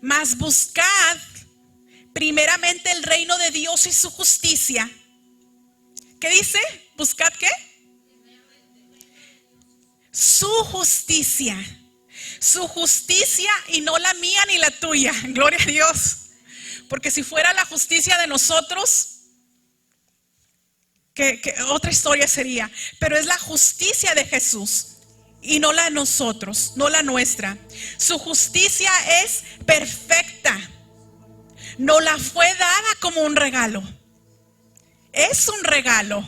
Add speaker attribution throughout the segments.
Speaker 1: Mas buscad primeramente el reino de Dios y su justicia. ¿Qué dice? ¿Buscad qué? Su justicia. Su justicia y no la mía ni la tuya. Gloria a Dios. Porque si fuera la justicia de nosotros, que otra historia sería. Pero es la justicia de Jesús y no la de nosotros, no la nuestra. Su justicia es perfecta. No la fue dada como un regalo. Es un regalo.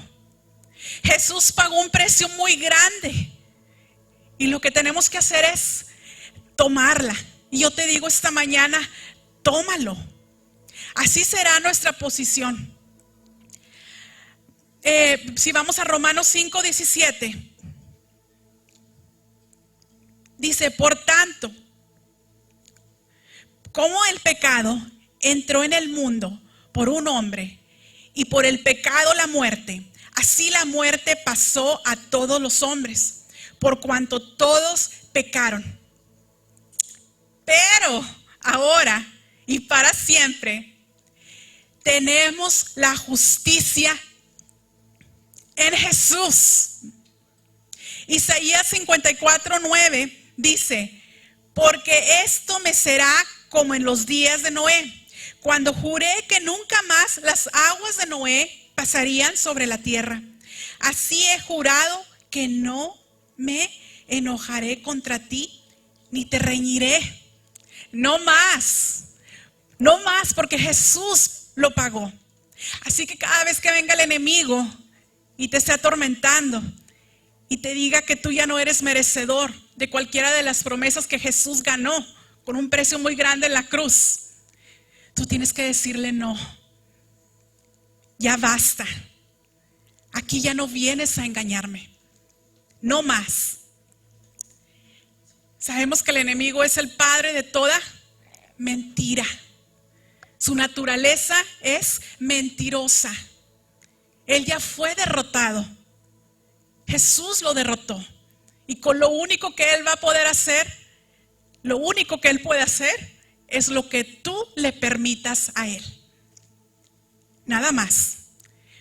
Speaker 1: Jesús pagó un precio muy grande. Y lo que tenemos que hacer es tomarla. Y yo te digo esta mañana, tómalo. Así será nuestra posición. Si vamos a Romanos 5:17. Dice, por tanto, como el pecado entró en el mundo por un hombre y por el pecado la muerte, así la muerte pasó a todos los hombres, por cuanto todos pecaron. Pero ahora y para siempre tenemos la justicia en Jesús. Isaías 54:9 dice, porque esto me será como en los días de Noé, cuando juré que nunca más las aguas de Noé pasarían sobre la tierra. Así he jurado que no me enojaré contra ti, ni te reñiré. No más, no más, porque Jesús lo pagó. Así que cada vez que venga el enemigo y te esté atormentando y te diga que tú ya no eres merecedor de cualquiera de las promesas que Jesús ganó con un precio muy grande en la cruz, tú tienes que decirle no. Ya basta. Aquí ya no vienes a engañarme. No más. Sabemos que el enemigo es el padre de toda mentira. Su naturaleza es mentirosa. Él ya fue derrotado. Jesús lo derrotó. Y con lo único que él va a poder hacer, lo único que él puede hacer es lo que tú le permitas a él. Nada más.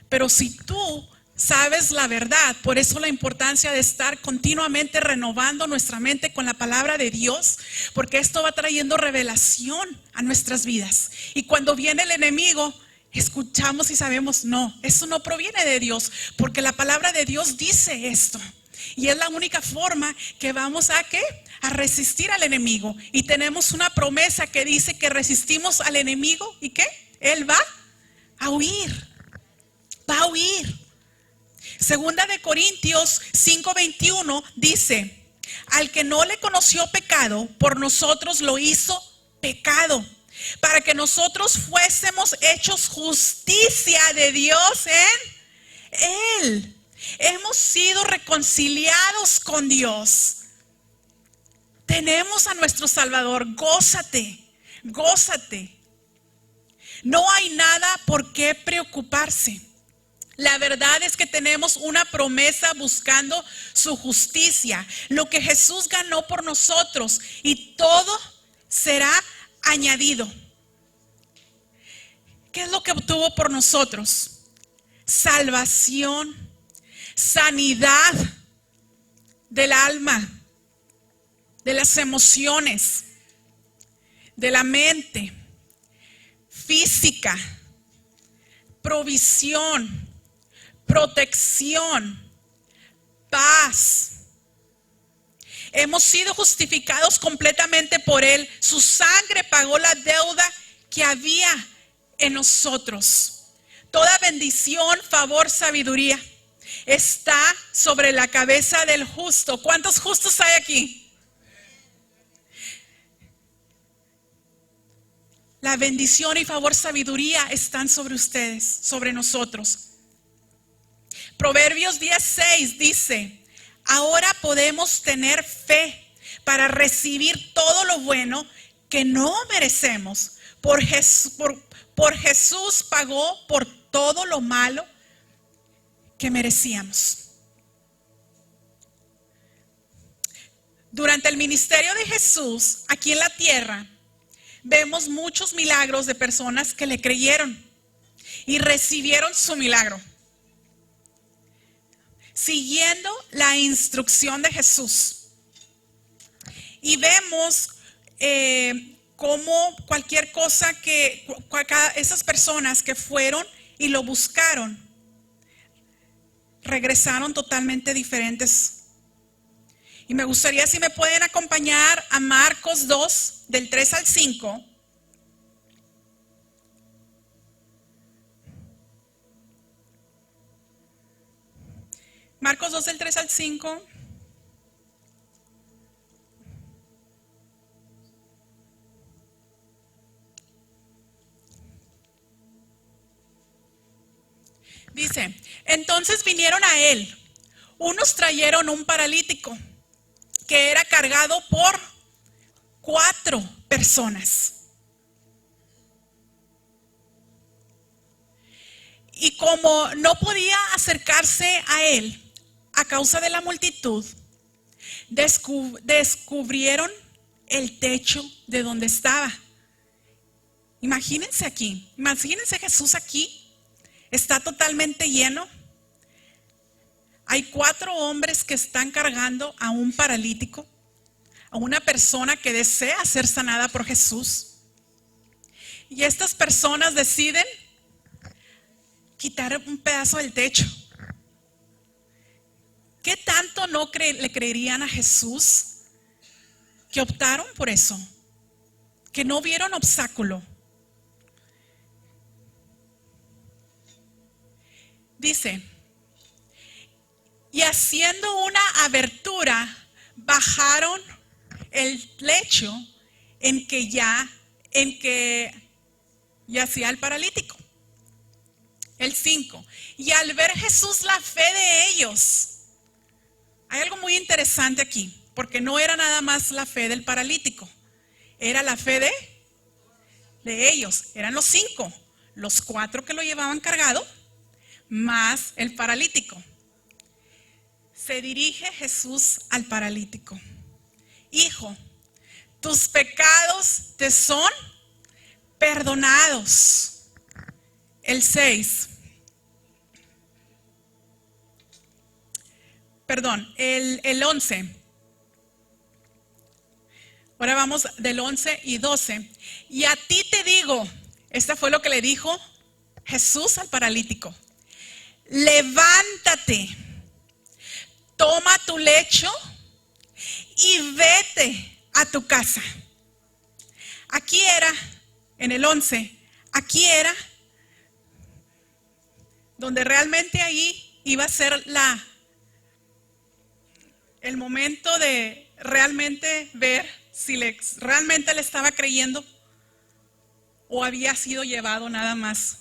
Speaker 1: Pero si tú sabes la verdad, por eso la importancia de estar continuamente renovando nuestra mente con la palabra de Dios, porque esto va trayendo revelación a nuestras vidas. Y cuando viene el enemigo, escuchamos y sabemos, no, eso no proviene de Dios, porque la palabra de Dios dice esto. Y es la única forma que vamos a ¿qué? A resistir al enemigo. Y tenemos una promesa que dice que resistimos al enemigo y ¿qué? Él va a huir. Va a huir. Segunda de Corintios 5:21 dice, al que no le conoció pecado, por nosotros lo hizo pecado, para que nosotros fuésemos hechos justicia de Dios en Él. Hemos sido reconciliados con Dios. Tenemos a nuestro Salvador. Gózate, gózate. No hay nada por qué preocuparse. La verdad es que tenemos una promesa buscando su justicia, lo que Jesús ganó por nosotros, y todo será añadido. ¿Qué es lo que obtuvo por nosotros? Salvación, sanidad del alma, de las emociones, de la mente, física, provisión, protección, paz. Hemos sido justificados completamente por Él. Su sangre pagó la deuda que había en nosotros. Toda bendición, favor, sabiduría está sobre la cabeza del justo. ¿Cuántos justos hay aquí? La bendición y favor, sabiduría están sobre ustedes, sobre nosotros. Proverbios 10:6 dice, ahora podemos tener fe para recibir todo lo bueno que no merecemos. Por Jesús pagó por todo lo malo que merecíamos. Durante el ministerio de Jesús aquí en la tierra, vemos muchos milagros de personas que le creyeron y recibieron su milagro, siguiendo la instrucción de Jesús. Y vemos cómo cualquier cosa esas personas que fueron y lo buscaron, regresaron totalmente diferentes. Y me gustaría si me pueden acompañar a Marcos 2, del 3 al 5. Marcos 2, del 3 al 5. Dice, entonces vinieron a él. Unos trajeron un paralítico que era cargado por 4 personas. Y como no podía acercarse a él a causa de la multitud, descubrieron el techo de donde estaba. Imagínense aquí, imagínense Jesús aquí, está totalmente lleno. Hay 4 hombres que están cargando a un paralítico, a una persona que desea ser sanada por Jesús. Y estas personas deciden quitar un pedazo del techo. ¿Qué tanto no le creerían a Jesús que optaron por eso? Que no vieron obstáculo. Dice, y haciendo una abertura, bajaron el lecho en que yacía el paralítico. El 5. Y al ver Jesús la fe de ellos, hay algo muy interesante aquí, porque no era nada más la fe del paralítico, era la fe de ellos. Eran los 5, los 4 que lo llevaban cargado, más el paralítico. Se dirige Jesús al paralítico. Hijo, tus pecados te son perdonados. El 6. Perdón, el 11. Ahora vamos del 11 y 12. Y a ti te digo, esta fue lo que le dijo Jesús al paralítico. Levántate, toma tu lecho y vete a tu casa. Aquí era, en el 11, aquí era donde realmente ahí iba a ser el momento de realmente ver si realmente le estaba creyendo o había sido llevado nada más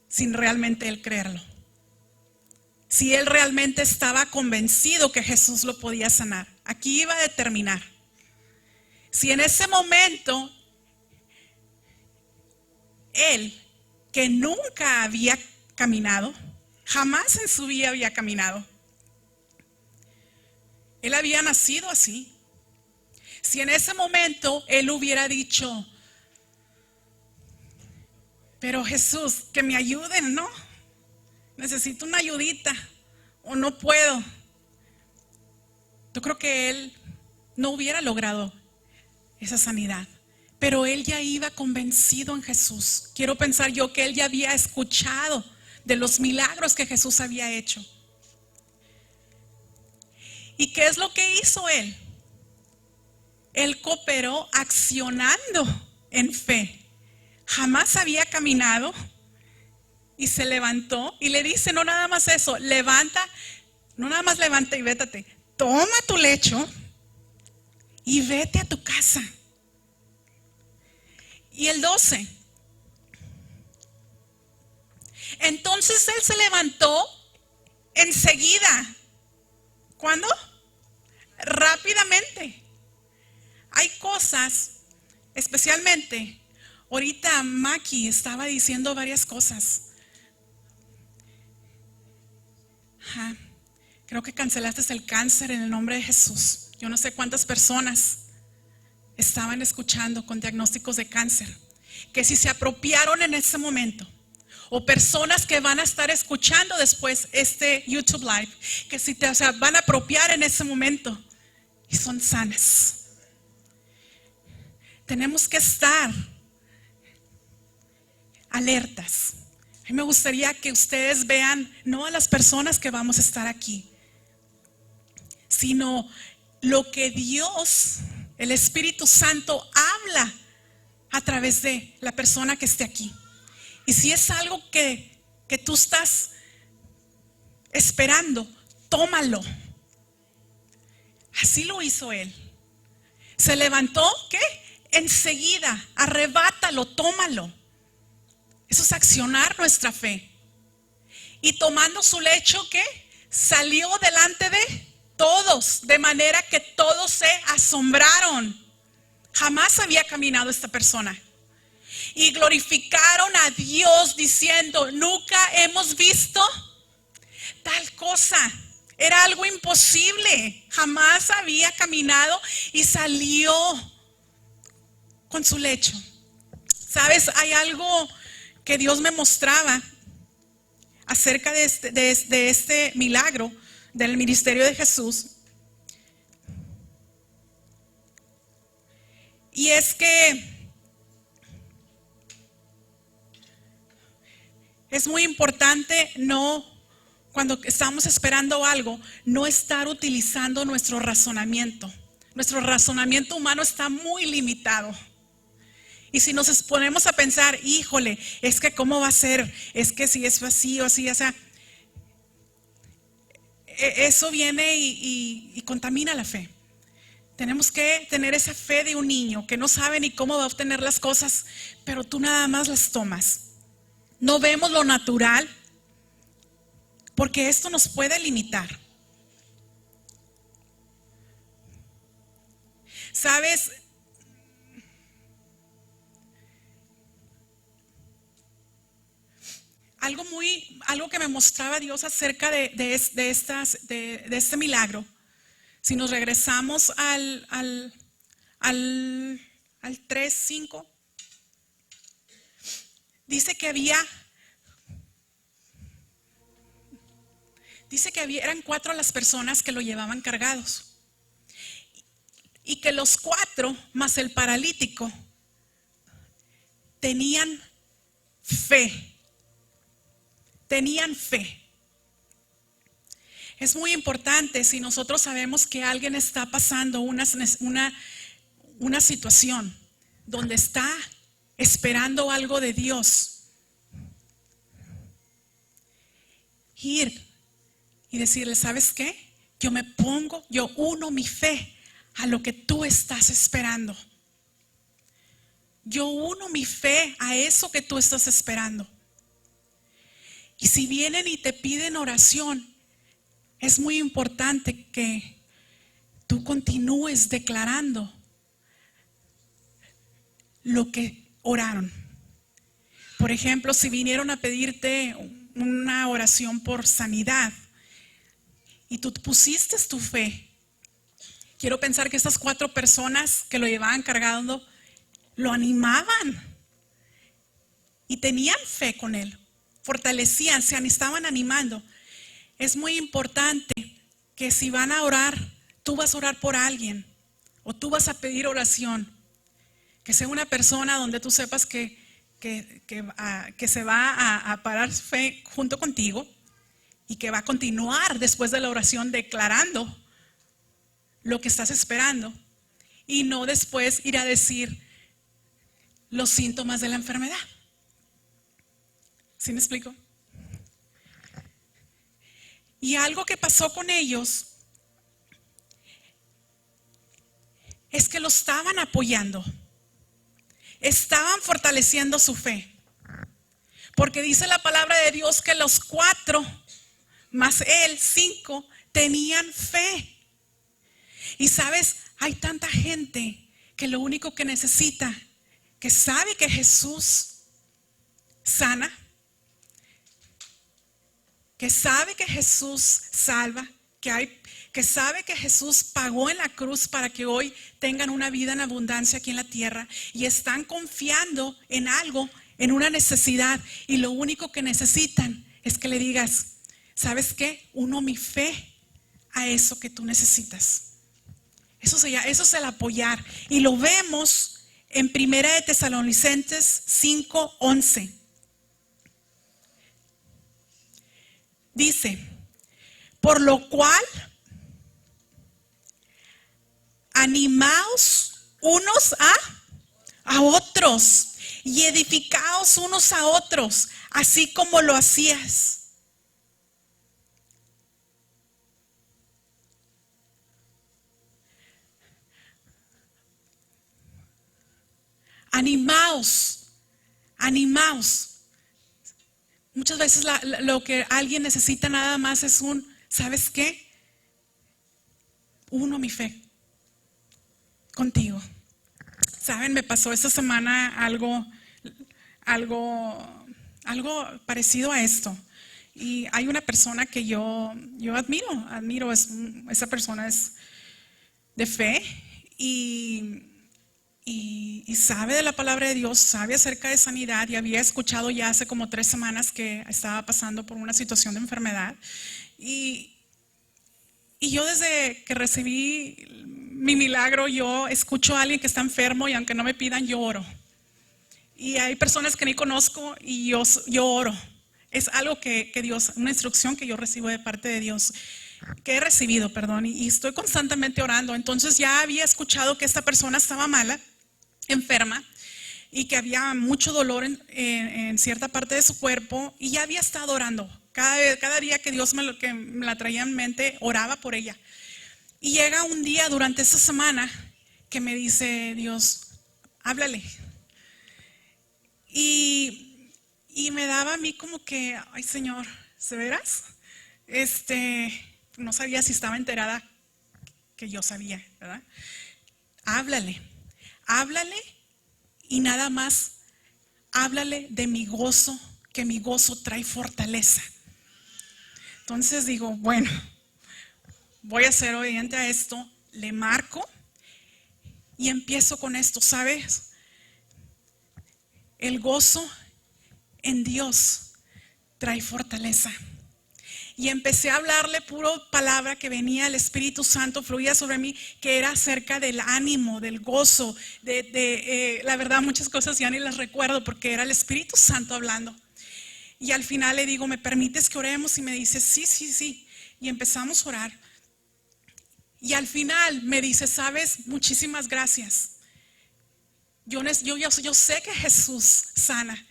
Speaker 1: sin realmente él creerlo. Si él realmente estaba convencido que Jesús lo podía sanar. Aquí iba a determinar. Si en ese momento él, que nunca había caminado, jamás en su vida había caminado, él había nacido así. Si en ese momento él hubiera dicho, pero Jesús, que me ayuden, ¿no? Necesito una ayudita o no puedo. Yo creo que él no hubiera logrado esa sanidad. Pero él ya iba convencido en Jesús. Quiero pensar yo que él ya había escuchado de los milagros que Jesús había hecho. ¿Y qué es lo que hizo él? Él cooperó accionando en fe. Jamás había caminado y se levantó y le dice, no nada más eso, levanta, no nada más levanta y vétate, toma tu lecho y vete a tu casa. Y el 12. Entonces él se levantó enseguida. ¿Cuándo? Rápidamente. Hay cosas, especialmente, ahorita Maki estaba diciendo varias cosas. Creo que cancelaste el cáncer en el nombre de Jesús. Yo no sé cuántas personas estaban escuchando con diagnósticos de cáncer, que si se apropiaron en ese momento, o personas que van a estar escuchando después este YouTube Live, que si te van a apropiar en ese momento y son sanas. Tenemos que estar alertas. A mí me gustaría que ustedes vean no a las personas que vamos a estar aquí, sino lo que Dios, el Espíritu Santo, habla a través de la persona que esté aquí. Y si es algo que tú estás esperando, tómalo. Así lo hizo él. Se levantó, ¿qué? Enseguida, arrebátalo, tómalo. Eso es accionar nuestra fe. Y tomando su lecho, ¿qué? Salió delante de todos, de manera que todos se asombraron. Jamás había caminado esta persona. Y glorificaron a Dios diciendo, nunca hemos visto tal cosa. Era algo imposible. Jamás había caminado y salió con su lecho. ¿Sabes? Hay algo que Dios me mostraba acerca de este milagro del ministerio de Jesús. Y es que es muy importante cuando estamos esperando algo, no estar utilizando nuestro razonamiento. Nuestro razonamiento humano está muy limitado. Y si nos ponemos a pensar, híjole, es que cómo va a ser, es que si es así o así, o sea, eso viene y contamina la fe. Tenemos que tener esa fe de un niño que no sabe ni cómo va a obtener las cosas, pero tú nada más las tomas. No vemos lo natural, porque esto nos puede limitar. ¿Sabes? Algo que me mostraba Dios acerca de este milagro. Si nos regresamos al 3:5, dice que eran 4 las personas que lo llevaban cargados. Y que los 4 más el paralítico tenían fe. Tenían fe. Es muy importante si nosotros sabemos que alguien está pasando una situación donde está esperando algo de Dios, ir y decirle, ¿sabes qué? Yo uno mi fe a lo que tú estás esperando. Yo uno mi fe a eso que tú estás esperando. Y si vienen y te piden oración, es muy importante que tú continúes declarando lo que oraron. Por ejemplo, si vinieron a pedirte una oración por sanidad y tú pusiste tu fe, quiero pensar que estas 4 personas que lo llevaban cargando lo animaban y tenían fe con él. Fortalecían, se estaban animando. Es muy importante que si van a orar, tú vas a orar por alguien o tú vas a pedir oración, que sea una persona donde tú sepas que se va a parar fe junto contigo y que va a continuar después de la oración declarando lo que estás esperando y no después ir a decir los síntomas de la enfermedad. ¿Sí me explico? Y algo que pasó con ellos es que lo estaban apoyando, estaban fortaleciendo su fe. Porque dice la palabra de Dios que los 4 más él, 5, tenían fe. Y sabes, hay tanta gente que lo único que necesita, que sabe que Jesús sana, que sabe que Jesús salva, que sabe que Jesús pagó en la cruz para que hoy tengan una vida en abundancia aquí en la tierra y están confiando en algo, en una necesidad, y lo único que necesitan es que le digas, ¿sabes qué? Uno mi fe a eso que tú necesitas. Eso es el apoyar, y lo vemos en 1 de Tesalonicenses 5:11. Dice, por lo cual animaos unos a otros y edificaos unos a otros, así como lo hacías. Animaos. Muchas veces lo que alguien necesita nada más es ¿sabes qué? Uno mi fe contigo. Saben, me pasó esta semana algo parecido a esto. Y hay una persona que yo admiro, esa persona es de fe y sabe de la palabra de Dios, sabe acerca de sanidad, y había escuchado ya hace como 3 semanas que estaba pasando por una situación de enfermedad. Y yo desde que recibí mi milagro, yo escucho a alguien que está enfermo y aunque no me pidan, yo oro. Y hay personas que ni conozco y yo oro. Es algo que Dios, una instrucción que yo recibo de parte de Dios, que he recibido, perdón, y estoy constantemente orando. Entonces ya había escuchado que esta persona estaba mala, enferma, y que había mucho dolor en cierta parte de su cuerpo, y ya había estado orando. Cada día que Dios me la traía en mente, oraba por ella. Y llega un día durante esa semana que me dice Dios, háblale. Y me daba a mí como que, ay Señor, ¿se verás? No sabía si estaba enterada que yo sabía, ¿verdad? Háblale y nada más, háblale de mi gozo, que mi gozo trae fortaleza. Entonces digo, bueno, voy a ser obediente a esto, le marco y empiezo con esto, ¿sabes? El gozo en Dios trae fortaleza. Y empecé a hablarle puro palabra que venía, el Espíritu Santo fluía sobre mí, que era acerca del ánimo, del gozo, la verdad muchas cosas ya ni las recuerdo porque era el Espíritu Santo hablando. Y al final le digo, ¿me permites que oremos? Y me dice, sí. Y empezamos a orar. Y al final me dice, ¿sabes? Muchísimas gracias. Yo sé que Jesús sana.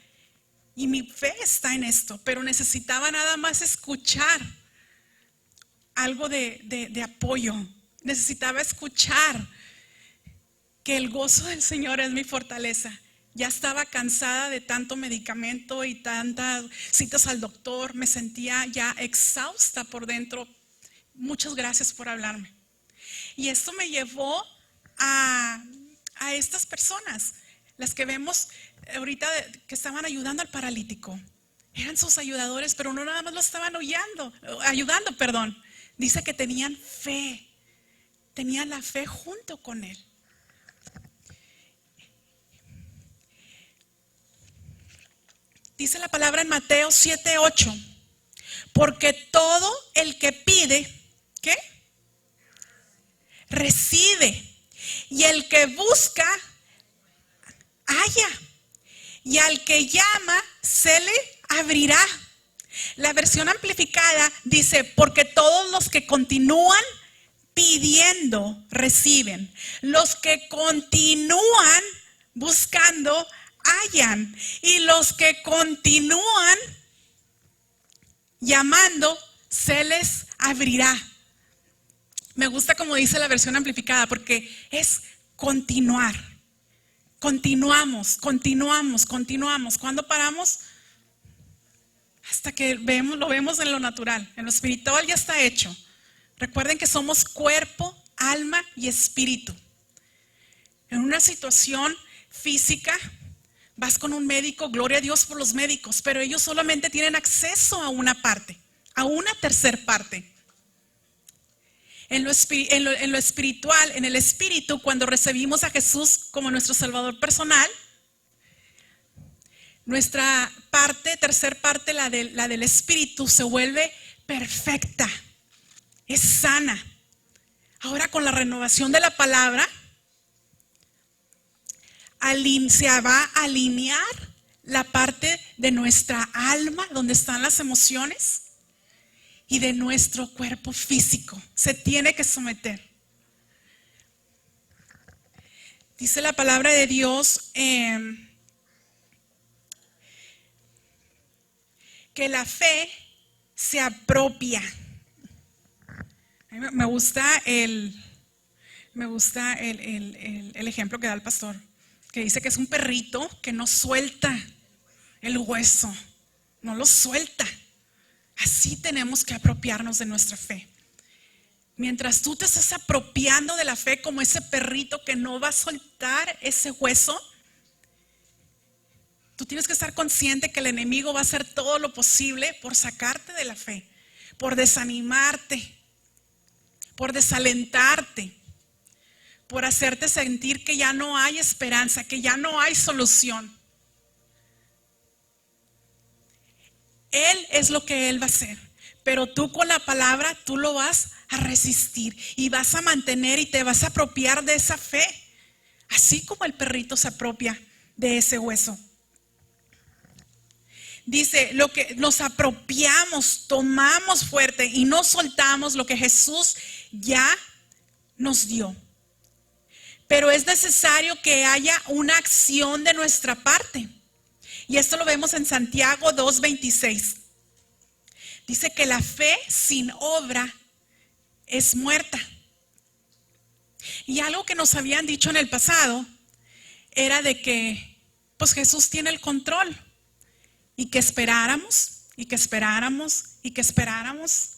Speaker 1: Y mi fe está en esto, pero necesitaba nada más escuchar algo de apoyo. Necesitaba escuchar que el gozo del Señor es mi fortaleza. Ya estaba cansada de tanto medicamento y tantas citas al doctor. Me sentía ya exhausta por dentro. Muchas gracias por hablarme. Y esto me llevó a estas personas. Las que vemos ahorita que estaban ayudando al paralítico. Eran sus ayudadores, pero no nada más lo estaban ayudando. Dice que tenían fe. Tenían la fe junto con él. Dice la palabra en Mateo 7:8. Porque todo el que pide, ¿qué? Recibe. Y el que busca, halla, y al que llama se le abrirá. La versión amplificada dice, porque todos los que continúan pidiendo reciben, los que continúan buscando hallan, y los que continúan llamando se les abrirá. Me gusta como dice la versión amplificada, porque es continuar. Continuamos. ¿Cuándo paramos? Hasta que lo vemos en lo natural. En lo espiritual ya está hecho. Recuerden que somos cuerpo, alma y espíritu. En una situación física, vas con un médico, gloria a Dios por los médicos, pero ellos solamente tienen acceso a una parte, a una tercer parte. en lo espiritual, en el espíritu, cuando recibimos a Jesús como nuestro Salvador personal, nuestra parte, tercer parte, la del espíritu, se vuelve perfecta, es sana. Ahora con la renovación de la palabra, se va a alinear la parte de nuestra alma, donde están las emociones, y de nuestro cuerpo físico. Se tiene que someter. Dice la palabra de Dios que la fe se apropia. A mí me gusta el ejemplo que da el pastor, que dice que es un perrito que no suelta el hueso, no lo suelta. Así tenemos que apropiarnos de nuestra fe. Mientras tú te estás apropiando de la fe como ese perrito que no va a soltar ese hueso, tú tienes que estar consciente que el enemigo va a hacer todo lo posible por sacarte de la fe, por desanimarte, por desalentarte, por hacerte sentir que ya no hay esperanza, que ya no hay solución. Él es lo que Él va a hacer, pero tú con la palabra, tú lo vas a resistir y vas a mantener y te vas a apropiar de esa fe, así como el perrito se apropia de ese hueso. Dice, lo que nos apropiamos, tomamos fuerte y no soltamos lo que Jesús ya nos dio. Pero es necesario que haya una acción de nuestra parte. Y esto lo vemos en Santiago 2:26. Dice que la fe sin obra es muerta. Y algo que nos habían dicho en el pasado era de que pues Jesús tiene el control. Y que esperáramos, y que esperáramos, y que esperáramos.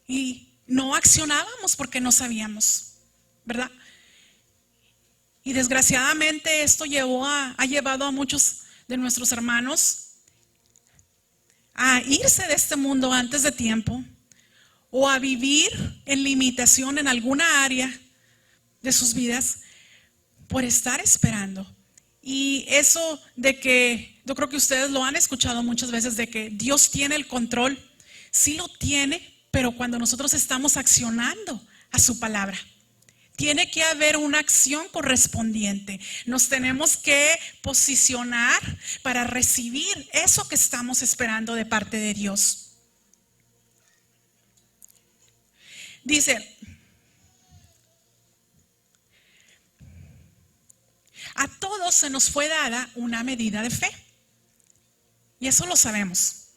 Speaker 1: Y no accionábamos porque no sabíamos, ¿verdad? Y desgraciadamente esto ha llevado a muchos de nuestros hermanos a irse de este mundo antes de tiempo, o a vivir en limitación en alguna área de sus vidas por estar esperando. Y eso de que, yo creo que ustedes lo han escuchado muchas veces, de que Dios tiene el control, sí lo tiene, pero cuando nosotros estamos accionando a su palabra, tiene que haber una acción correspondiente. Nos tenemos que posicionar para recibir eso que estamos esperando de parte de Dios. Dice, a todos se nos fue dada una medida de fe. Y eso lo sabemos.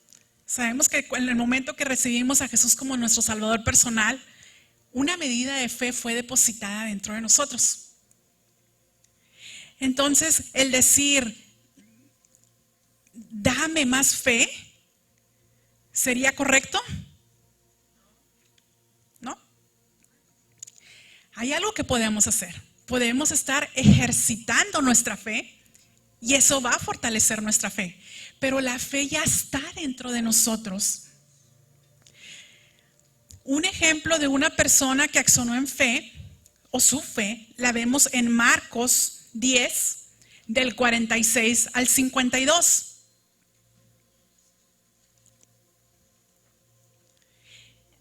Speaker 1: Sabemos que en el momento que recibimos a Jesús como nuestro Salvador personal, una medida de fe fue depositada dentro de nosotros. Entonces, el decir, dame más fe, ¿sería correcto? ¿No? Hay algo que podemos hacer. Podemos estar ejercitando nuestra fe y eso va a fortalecer nuestra fe. Pero la fe ya está dentro de nosotros. Un ejemplo de una persona que accionó en fe, o su fe, la vemos en Marcos 10, del 46 al 52.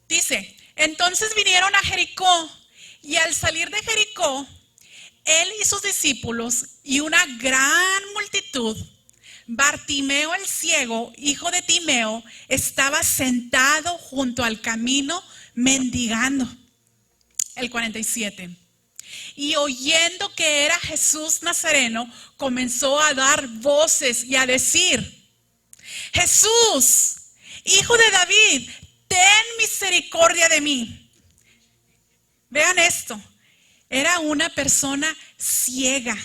Speaker 1: Dice, entonces vinieron a Jericó, y al salir de Jericó, él y sus discípulos y una gran multitud, Bartimeo el ciego, hijo de Timeo, estaba sentado junto al camino mendigando. El 47. Y oyendo que era Jesús Nazareno, comenzó a dar voces y a decir, Jesús, hijo de David, ten misericordia de mí. Vean esto, era una persona ciega,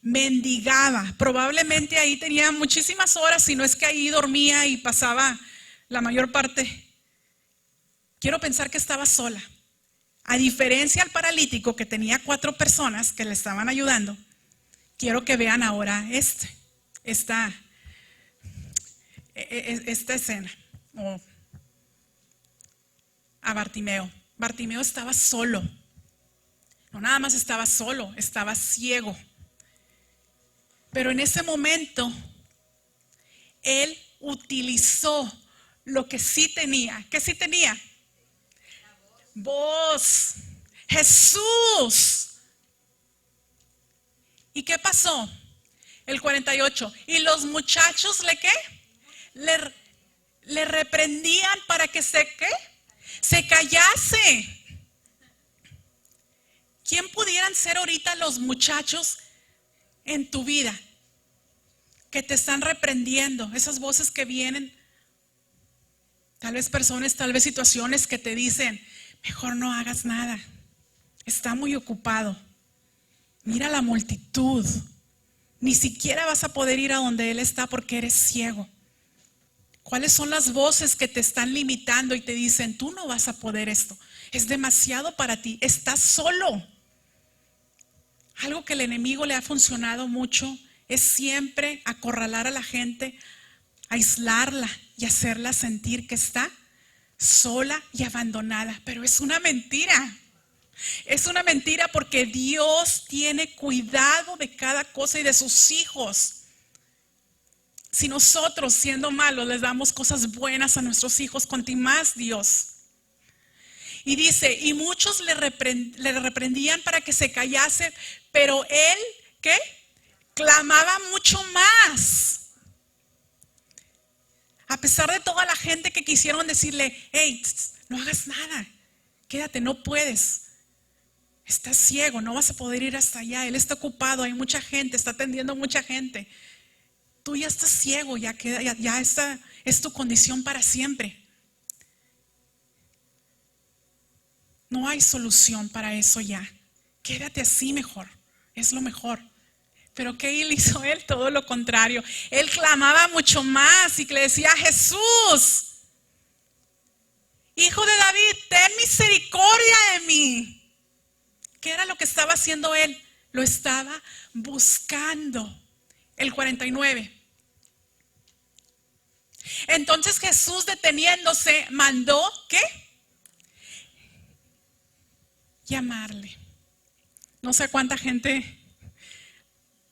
Speaker 1: mendigaba, probablemente ahí tenía muchísimas horas, si no es que ahí dormía y pasaba la mayor parte. Quiero pensar que estaba sola. A diferencia del paralítico que tenía 4 personas que le estaban ayudando, quiero que vean ahora esta escena, o a Bartimeo. Bartimeo estaba solo. No nada más estaba solo, estaba ciego. Pero en ese momento, él utilizó lo que sí tenía. ¿Qué sí tenía? Voz. Jesús. ¿Y qué pasó? El 48. Y los muchachos ¿qué? Le reprendían para que se callase. ¿Quién pudieran ser ahorita los muchachos en tu vida que te están reprendiendo? Esas voces que vienen, tal vez personas, tal vez situaciones que te dicen, mejor no hagas nada, está muy ocupado, mira la multitud, ni siquiera vas a poder ir a donde Él está porque eres ciego. ¿Cuáles son las voces que te están limitando y te dicen, tú no vas a poder esto, es demasiado para ti, estás solo? Algo que el enemigo le ha funcionado mucho es siempre acorralar a la gente, aislarla y hacerla sentir que está sola y abandonada. Pero es una mentira. Es una mentira porque Dios tiene cuidado de cada cosa y de sus hijos. Si nosotros, siendo malos, les damos cosas buenas a nuestros hijos, cuanto más Dios. Y dice, y muchos le reprendían para que se callase, pero él, ¿qué? Clamaba mucho más. A pesar de toda la gente que quisieron decirle, hey, no hagas nada, quédate, no puedes. Estás ciego, no vas a poder ir hasta allá. Él está ocupado, hay mucha gente, está atendiendo a mucha gente. Tú ya estás ciego, ya esta es tu condición para siempre. No hay solución para eso ya. Quédate así mejor, es lo mejor. Pero ¿qué hizo él? Todo lo contrario. Él clamaba mucho más y le decía, Jesús, Hijo de David, ten misericordia de mí. ¿Qué era lo que estaba haciendo él? Lo estaba buscando. El 49. Entonces Jesús, deteniéndose, mandó, ¿qué? Llamarle. No sé cuánta gente,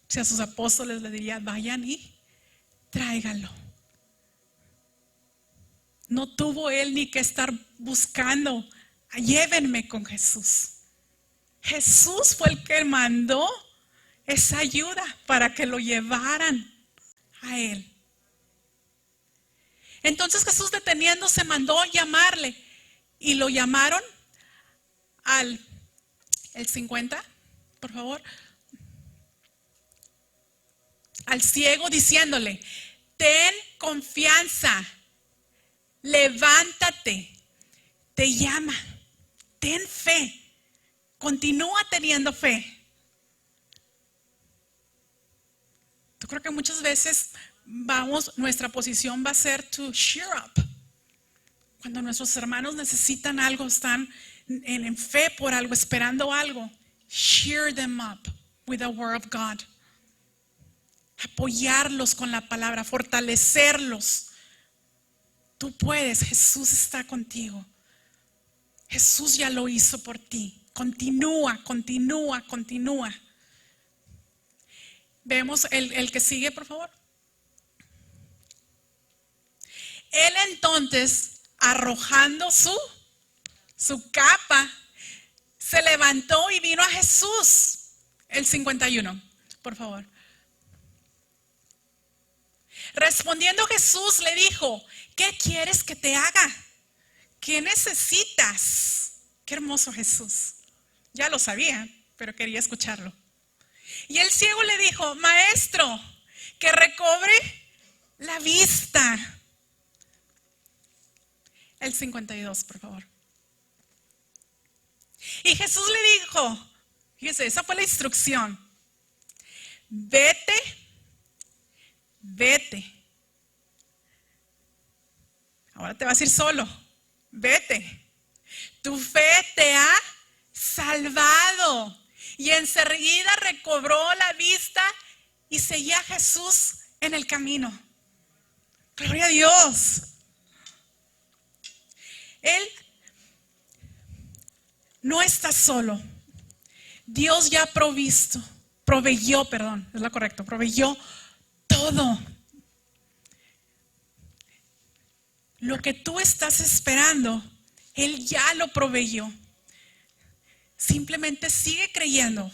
Speaker 1: si a sus apóstoles le diría, vayan y tráiganlo. No tuvo él ni que estar buscando, llévenme con Jesús. Jesús fue el que mandó esa ayuda para que lo llevaran a él. Entonces Jesús, deteniéndose, mandó llamarle y lo llamaron el 50, por favor, al ciego, diciéndole, ten confianza, levántate, te llama, ten fe, continúa teniendo fe. Yo creo que muchas veces nuestra posición va a ser to cheer up. Cuando nuestros hermanos necesitan algo, están en fe por algo, esperando algo, cheer them up with the word of God. Apoyarlos con la palabra, fortalecerlos. Tú puedes, Jesús está contigo. Jesús ya lo hizo por ti. Continúa, continúa, continúa. Vemos el que sigue, por favor. Él entonces, arrojando su capa, se levantó y vino a Jesús. El 51, por favor. Respondiendo Jesús le dijo, ¿qué quieres que te haga? ¿Qué necesitas? Qué hermoso Jesús. Ya lo sabía, pero quería escucharlo. Y el ciego le dijo, maestro, que recobre la vista. El 52, por favor. Y Jesús le dijo, fíjese, esa fue la instrucción. Vete. Ahora te vas a ir solo. Vete. Tu fe te ha salvado. Y enseguida recobró la vista y seguía a Jesús en el camino. Gloria a Dios. Él No estás solo. Dios ya proveyó todo. Lo que tú estás esperando, Él ya lo proveyó. Simplemente sigue creyendo.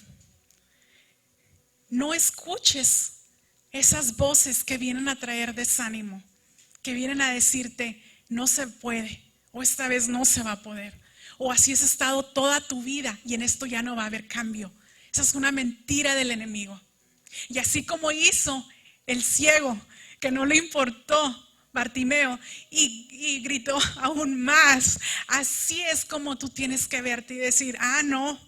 Speaker 1: No escuches esas voces que vienen a traer desánimo, que vienen a decirte, no se puede, o esta vez no se va a poder, o así has estado toda tu vida y en esto ya no va a haber cambio. Esa es una mentira del enemigo. Y así como hizo el ciego, que no le importó Bartimeo y gritó aún más, así es como tú tienes que verte y decir, no,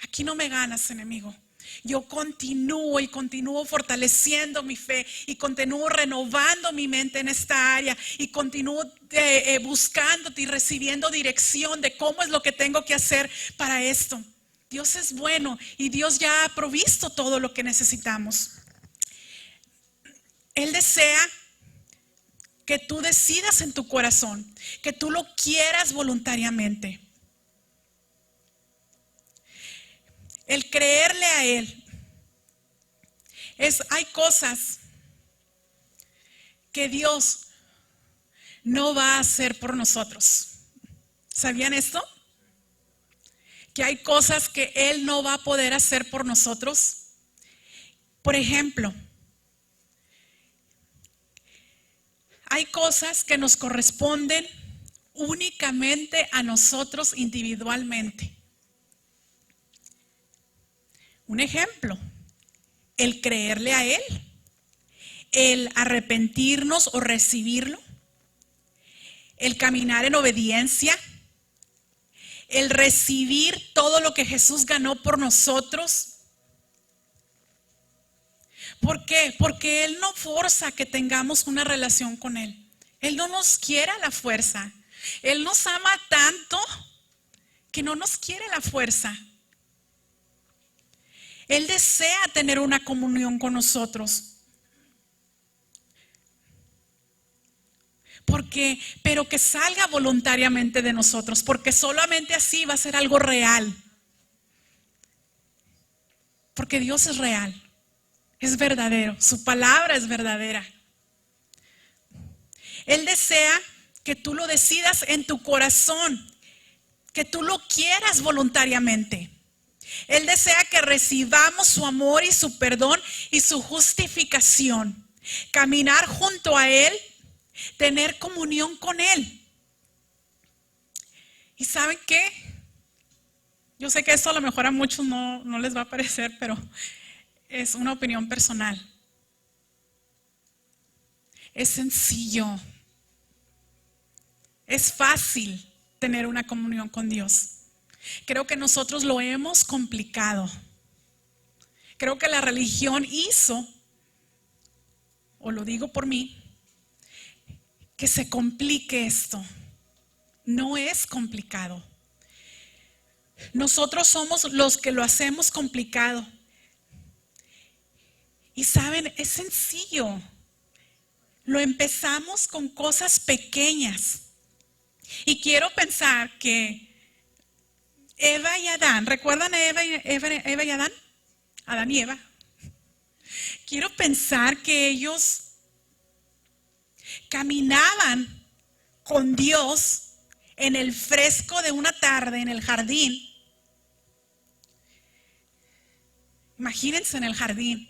Speaker 1: aquí no me ganas, enemigo. Yo continúo fortaleciendo mi fe y continúo renovando mi mente en esta área y continúo buscándote y recibiendo dirección de cómo es lo que tengo que hacer para esto. Dios es bueno y Dios ya ha provisto todo lo que necesitamos. Él desea que tú decidas en tu corazón, que tú lo quieras voluntariamente. El creerle a Él. Hay cosas que Dios no va a hacer por nosotros. ¿Sabían esto? Que hay cosas que Él no va a poder hacer por nosotros. Por ejemplo, hay cosas que nos corresponden únicamente a nosotros individualmente. Un ejemplo, el creerle a Él, el arrepentirnos o recibirlo, el caminar en obediencia, el recibir todo lo que Jesús ganó por nosotros. ¿Por qué? Porque Él no forza que tengamos una relación con Él. Él no nos quiere a la fuerza. Él nos ama tanto que no nos quiere a la fuerza. Él desea tener una comunión con nosotros. Pero que salga voluntariamente de nosotros, porque solamente así va a ser algo real. Porque Dios es real, es verdadero, su palabra es verdadera. Él desea que tú lo decidas en tu corazón, que tú lo quieras voluntariamente. Él desea que recibamos su amor y su perdón y su justificación. Caminar junto a Él, tener comunión con Él. ¿Y saben qué? Yo sé que esto a lo mejor a muchos no les va a parecer, pero es una opinión personal. Es sencillo. Es fácil tener una comunión con Dios. Creo que nosotros lo hemos complicado. Creo que la religión hizo, o lo digo por mí, que se complique esto. No es complicado. Nosotros somos los que lo hacemos complicado. Y saben, es sencillo. Lo empezamos con cosas pequeñas. Y quiero pensar que Eva y Adán, ¿recuerdan a Eva y Adán? Adán y Eva. Quiero pensar que ellos caminaban con Dios en el fresco de una tarde en el jardín. Imagínense en el jardín.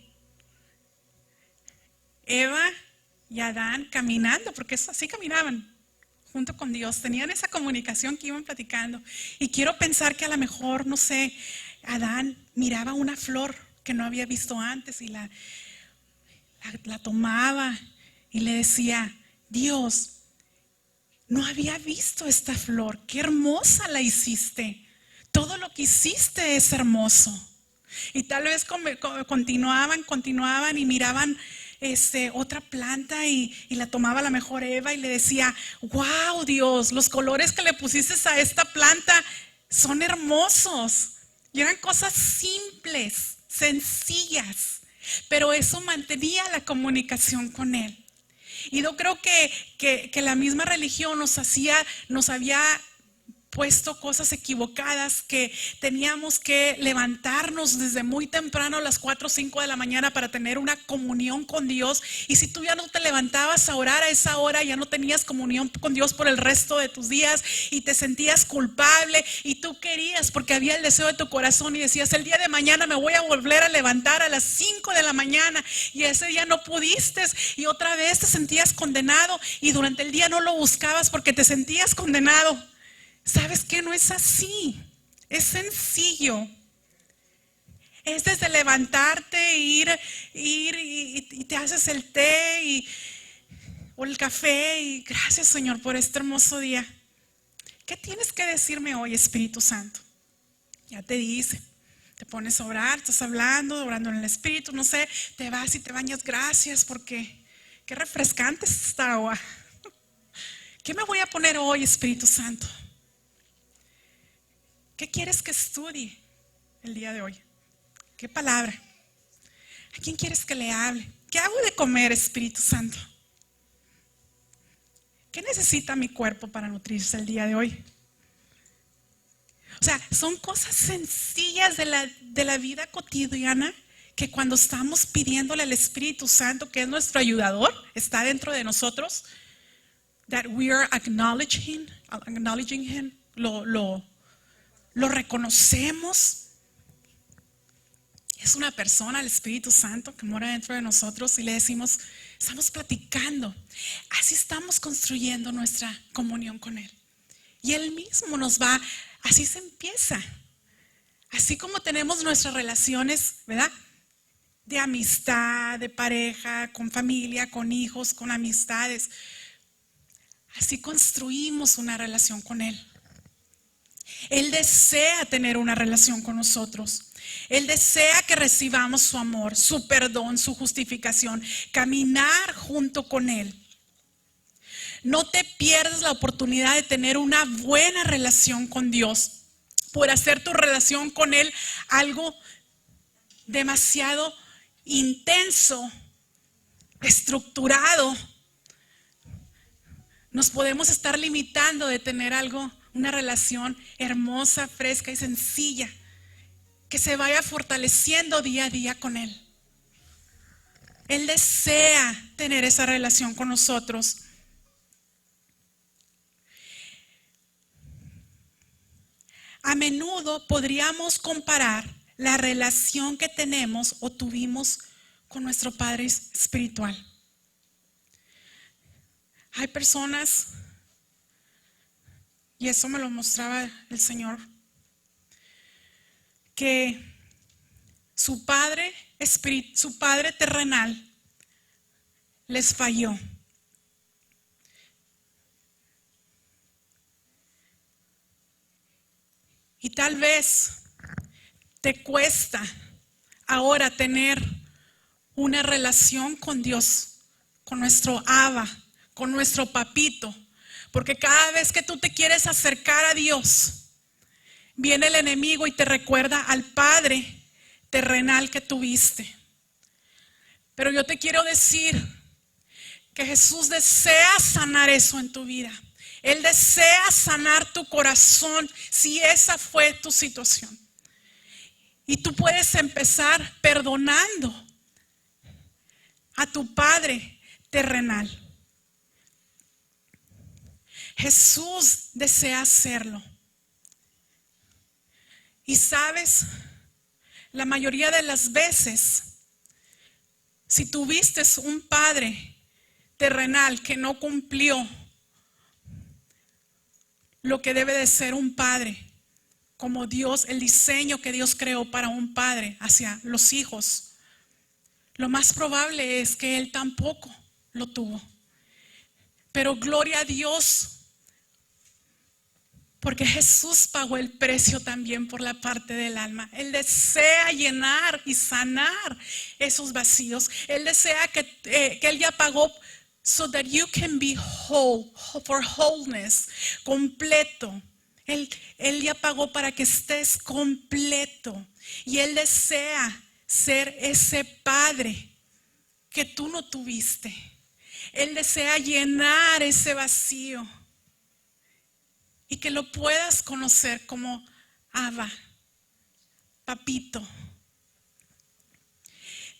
Speaker 1: Eva y Adán caminando, porque así caminaban junto con Dios, tenían esa comunicación que iban platicando. Y quiero pensar que a lo mejor, no sé, Adán miraba una flor que no había visto antes y la tomaba y le decía, Dios, no había visto esta flor, qué hermosa la hiciste, todo lo que hiciste es hermoso. Y tal vez continuaban y miraban otra planta y la tomaba la mejor Eva y le decía, wow, Dios, los colores que le pusiste a esta planta son hermosos. Y eran cosas simples, sencillas, pero eso mantenía la comunicación con Él. Y yo creo que la misma religión nos había puesto cosas equivocadas, que teníamos que levantarnos desde muy temprano a las 4 o 5 de la mañana para tener una comunión con Dios. Y si tú ya no te levantabas a orar a esa hora, ya no tenías comunión con Dios por el resto de tus días y te sentías culpable y tú querías, porque había el deseo de tu corazón y decías, el día de mañana me voy a volver a levantar a las 5 de la mañana, y ese día no pudiste y otra vez te sentías condenado y durante el día no lo buscabas porque te sentías condenado. ¿Sabes qué? No es así. Es sencillo. Es desde levantarte, ir y te haces el té o el café y gracias, Señor, por este hermoso día. ¿Qué tienes que decirme hoy, Espíritu Santo? Ya te dice. Te pones a orar, estás orando en el Espíritu, no sé, te vas y te bañas. Gracias, porque qué refrescante es esta agua. ¿Qué me voy a poner hoy, Espíritu Santo? ¿Qué quieres que estudie el día de hoy? ¿Qué palabra? ¿A quién quieres que le hable? ¿Qué hago de comer, Espíritu Santo? ¿Qué necesita mi cuerpo para nutrirse el día de hoy? O sea, son cosas sencillas de la vida cotidiana que cuando estamos pidiéndole al Espíritu Santo, que es nuestro ayudador, está dentro de nosotros, that we are acknowledging him, lo reconocemos. Es una persona, el Espíritu Santo, que mora dentro de nosotros y le decimos, estamos platicando. Así estamos construyendo nuestra comunión con Él. Y Él mismo nos va, así se empieza. Así como tenemos nuestras relaciones, ¿verdad? De amistad, de pareja, con familia, con hijos, con amistades. Así construimos una relación con Él. Él desea tener una relación con nosotros. Él desea que recibamos su amor, su perdón, su justificación, caminar junto con Él. No te pierdas la oportunidad de tener una buena relación con Dios, por hacer tu relación con Él algo demasiado intenso, estructurado. Nos podemos estar limitando de tener una relación hermosa, fresca y sencilla, que se vaya fortaleciendo día a día con Él. Él desea tener esa relación con nosotros. A menudo podríamos comparar la relación que tenemos o tuvimos con nuestro Padre espiritual. Hay personas, y eso me lo mostraba el Señor, que su padre terrenal les falló. Y tal vez te cuesta ahora tener una relación con Dios, con nuestro Abba, con nuestro papito, porque cada vez que tú te quieres acercar a Dios, viene el enemigo y te recuerda al Padre terrenal que tuviste. Pero yo te quiero decir que Jesús desea sanar eso en tu vida. Él desea sanar tu corazón si esa fue tu situación. Y tú puedes empezar perdonando a tu Padre terrenal. Jesús desea hacerlo. Y sabes, la mayoría de las veces, si tuviste un padre terrenal que no cumplió lo que debe de ser un padre, como Dios, el diseño que Dios creó para un padre hacia los hijos, lo más probable es que él tampoco lo tuvo. Pero gloria a Dios, porque Jesús pagó el precio también por la parte del alma. Él desea llenar y sanar esos vacíos. Él desea que Él ya pagó so that you can be whole, for wholeness, completo. Él ya pagó para que estés completo. Y Él desea ser ese padre que tú no tuviste. Él desea llenar ese vacío. y que lo puedas conocer como Abba, papito.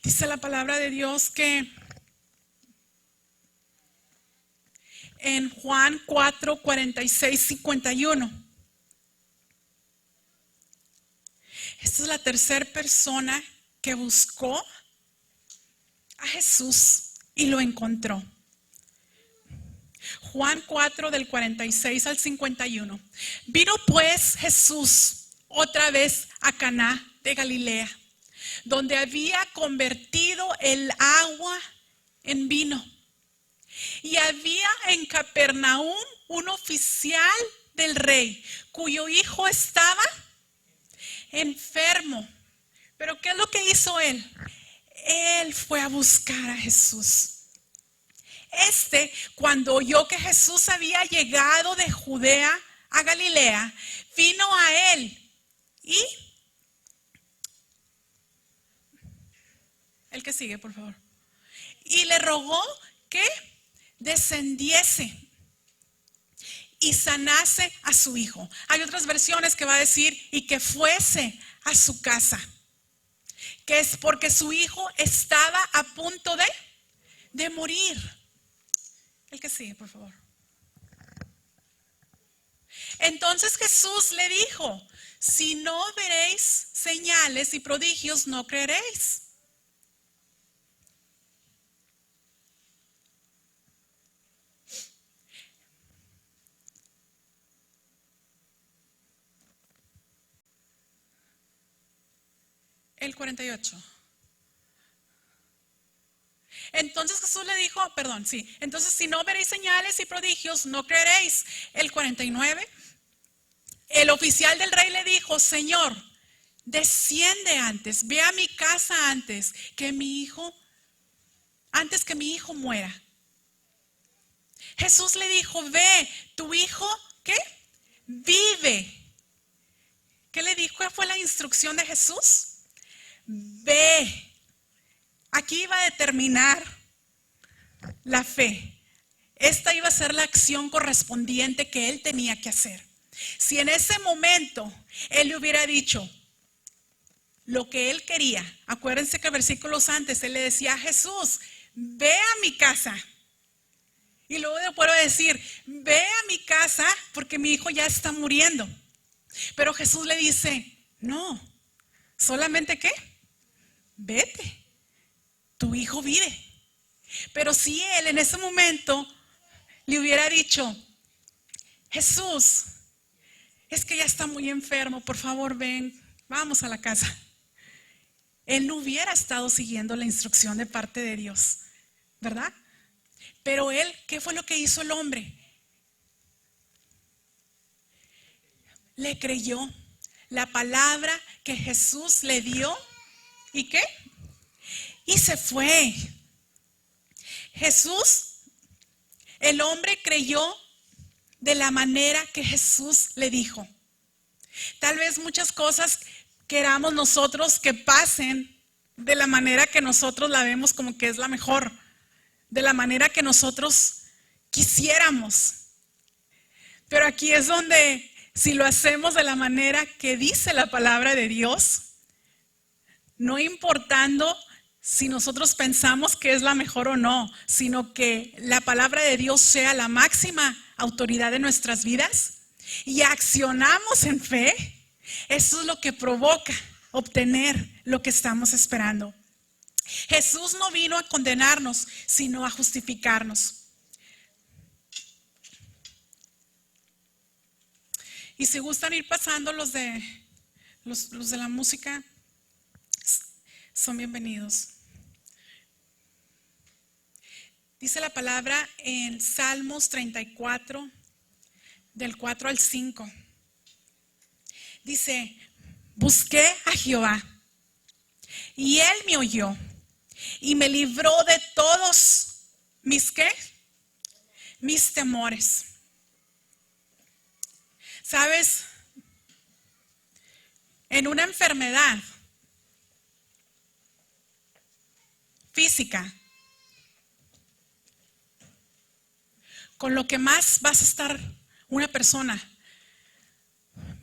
Speaker 1: Dice la palabra de Dios que en Juan 4, 46, 51. Esta es la tercera persona que buscó a Jesús y lo encontró. Juan 4 del 46 al 51. Vino pues Jesús otra vez a Caná de Galilea, donde había convertido el agua en vino. Y había en Capernaum un oficial del rey, cuyo hijo estaba enfermo. Pero ¿qué es lo que hizo él? Él fue a buscar a Jesús. Cuando oyó que Jesús había llegado de Judea a Galilea, vino a él y el que sigue, por favor. Y le rogó que descendiese y sanase a su hijo. Hay otras versiones que va a decir y que fuese a su casa, que es porque su hijo estaba a punto de morir. El que sigue, por favor. Entonces Jesús le dijo: si no veréis señales y prodigios, no creeréis. El 48. Entonces Jesús le dijo, entonces si no veréis señales y prodigios, no creeréis. El 49. El oficial del rey le dijo: Señor, desciende antes, ve a mi casa antes que mi hijo muera. Jesús le dijo: ve, tu hijo, ¿qué? Vive. ¿Qué le dijo? ¿Cuál fue la instrucción de Jesús? Ve. Aquí iba a determinar la fe. Esta iba a ser la acción correspondiente que él tenía que hacer. Si en ese momento él le hubiera dicho lo que él quería, acuérdense que versículos antes él le decía a Jesús: ve a mi casa. Y luego le puedo decir: ve a mi casa porque mi hijo ya está muriendo. Pero Jesús le dice: no, solamente ¿qué? Vete. Tu hijo vive. Pero si él en ese momento le hubiera dicho: Jesús, es que ya está muy enfermo, por favor ven, vamos a la casa. Él no hubiera estado siguiendo la instrucción de parte de Dios, ¿verdad? Pero él, ¿qué fue lo que hizo el hombre? Le creyó la palabra que Jesús le dio. ¿Y qué? Y se fue. Jesús, el hombre creyó de la manera que Jesús le dijo. Tal vez muchas cosas queramos nosotros que pasen de la manera que nosotros la vemos como que es la mejor, de la manera que nosotros quisiéramos. Pero aquí es donde, si lo hacemos de la manera que dice la palabra de Dios, no importando si nosotros pensamos que es la mejor o no, sino que la palabra de Dios sea la máxima autoridad de nuestras vidas y accionamos en fe, eso es lo que provoca obtener lo que estamos esperando. Jesús no vino a condenarnos, sino a justificarnos. Y si gustan ir pasando los de la música, son bienvenidos. Dice la palabra en Salmos 34, del 4 al 5. Dice: busqué a Jehová y él me oyó y me libró de todos mis ¿qué? Mis temores. ¿Sabes? En una enfermedad física, con lo que más vas a estar una persona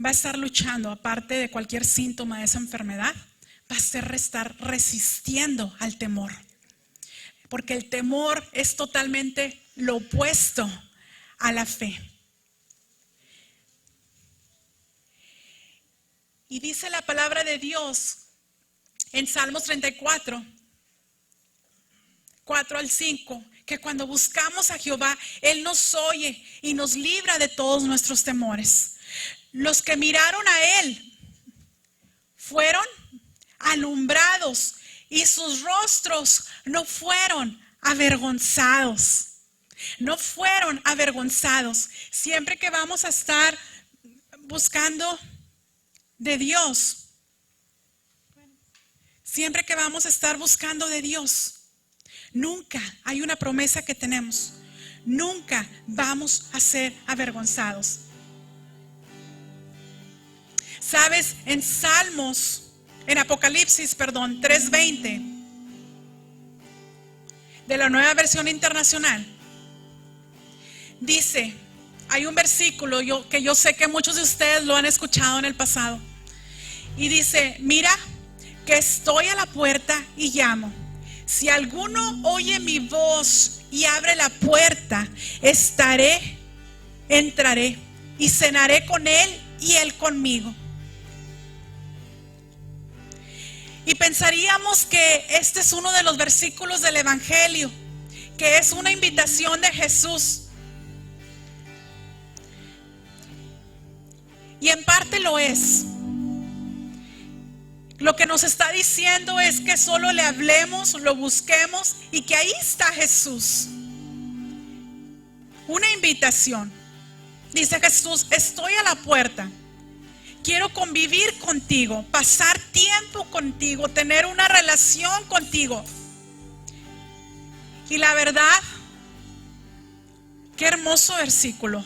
Speaker 1: va a estar luchando, aparte de cualquier síntoma de esa enfermedad, va a estar resistiendo al temor. Porque el temor es totalmente lo opuesto a la fe. Y dice la palabra de Dios en Salmos 34, 4 al 5, que cuando buscamos a Jehová, Él nos oye y nos libra de todos nuestros temores. Los que miraron a Él fueron alumbrados y sus rostros no fueron avergonzados. No fueron avergonzados. Siempre que vamos a estar buscando de Dios, siempre que vamos a estar buscando de Dios, nunca hay una promesa que tenemos. Nunca vamos a ser avergonzados. Sabes, en Apocalipsis 3:20 de la Nueva Versión Internacional, dice, hay un versículo que yo sé que muchos de ustedes lo han escuchado en el pasado, y dice: mira que estoy a la puerta y llamo. Si alguno oye mi voz y abre la puerta, entraré y cenaré con él y él conmigo. Y pensaríamos que este es uno de los versículos del Evangelio, que es una invitación de Jesús. Y en parte lo es. Lo que nos está diciendo es que solo le hablemos, lo busquemos y que ahí está Jesús. Una invitación. Dice Jesús: estoy a la puerta. Quiero convivir contigo, pasar tiempo contigo, tener una relación contigo. Y la verdad, qué hermoso versículo.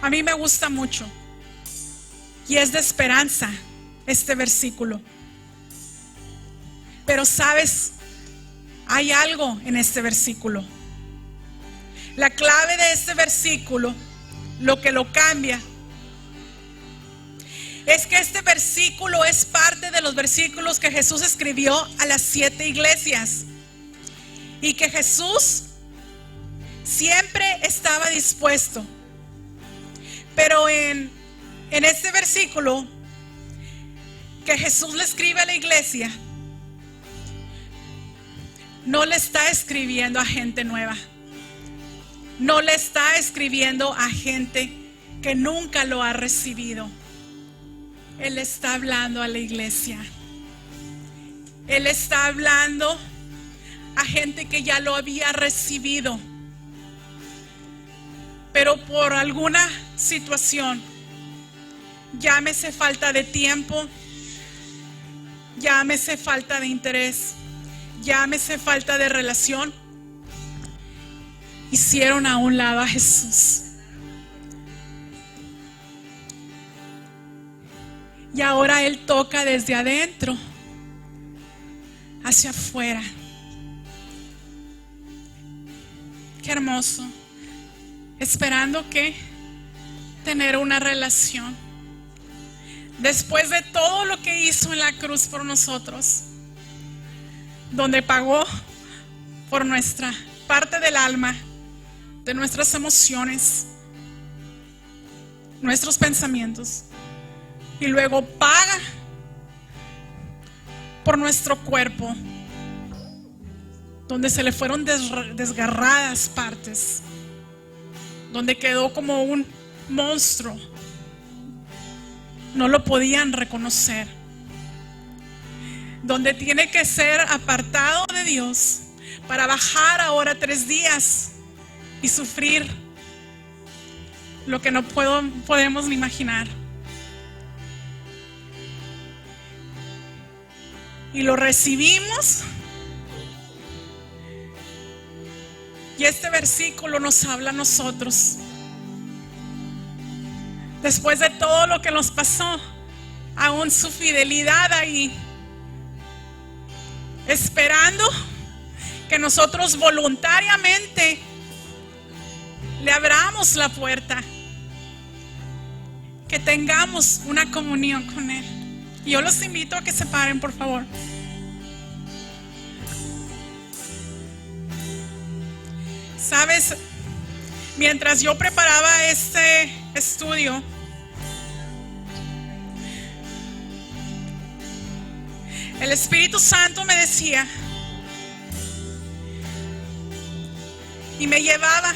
Speaker 1: A mí me gusta mucho. Y es de esperanza este versículo. Pero sabes, hay algo en este versículo. La clave de este versículo, lo que lo cambia, es que este versículo es parte de los versículos que Jesús escribió a las 7 iglesias. Y que Jesús siempre estaba dispuesto. Pero en este versículo que Jesús le escribe a la iglesia, no le está escribiendo a gente nueva. No le está escribiendo a gente que nunca lo ha recibido. Él está hablando a la iglesia. Él está hablando a gente que ya lo había recibido, pero por alguna situación, llámese falta de tiempo, llámese falta de interés, llámese falta de relación, hicieron a un lado a Jesús. Y ahora Él toca desde adentro hacia afuera. Qué hermoso. Esperando que tener una relación. Después de todo lo que hizo en la cruz por nosotros, donde pagó por nuestra parte del alma, de nuestras emociones, nuestros pensamientos, y luego paga por nuestro cuerpo, donde se le fueron desgarradas partes, donde quedó como un monstruo, no lo podían reconocer, donde tiene que ser apartado de Dios para bajar ahora 3 días y sufrir lo que no podemos ni imaginar. Y lo recibimos. Y este versículo nos habla a nosotros. Después de todo lo que nos pasó, aún su fidelidad ahí, esperando que nosotros voluntariamente le abramos la puerta, que tengamos una comunión con Él. Y yo los invito a que se paren, por favor. Sabes, mientras yo preparaba este estudio, el Espíritu Santo me decía y me llevaba